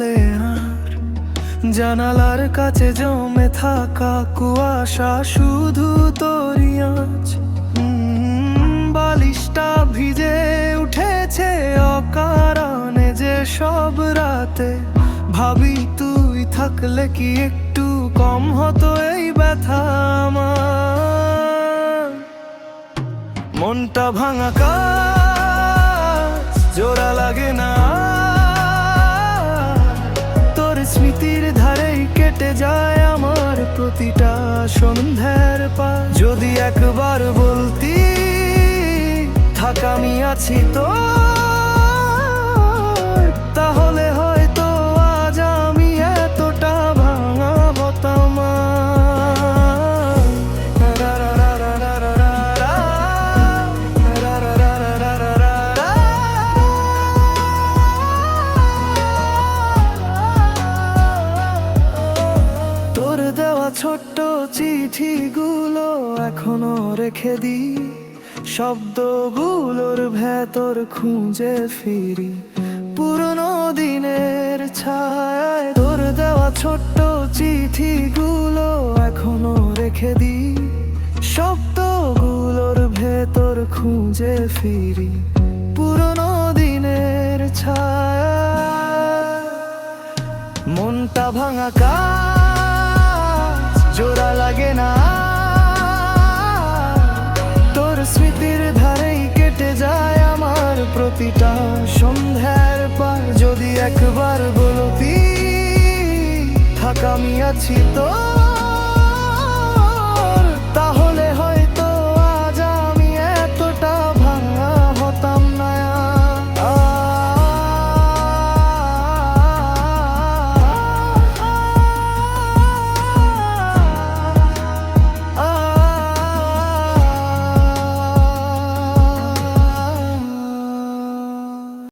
বলে আর জানালার কাছে জমে থাকা কুয়াশা শুধু তোরই আঁচ। বালিশটা ভিজে উঠেছে অকারণে যে সব রাতে, ভাবি তুই থাকলে কি একটু কম হতো এই ব্যথা আমার। মনটা ভাঙা কাজ, জোড়া লাগে না, তোর স্মৃতির ধারেই কেটে যায় আমার প্রতিটা সন্ধ্যার পার। যদি একবার বলতি থাক আমি আছি তো, তাহলে হয়তো আজ আমি এতটা ভাঙা হতাম না। তোর দেওয়া ছোট্ট চিঠিগুলো এখনো রেখে দিই, শব্দগুলোর ভেতর খুঁজে ফিরি পুরনো দিনের ছায়ায়। তোর দেওয়া ছোট্ট চিঠিগুলো এখনো রেখে দিই, শব্দগুলোর ভেতর খুঁজে ফিরি পুরনো দিনের ছায়ায়। মনটা ভাঙা কাজ, জোড়া লাগে না, তোর স্মৃতির ধারেই কেটে যায় আমার প্রতিটা সন্ধ্যার পার। যদি একবার বলতি থাক আমি আছি তো।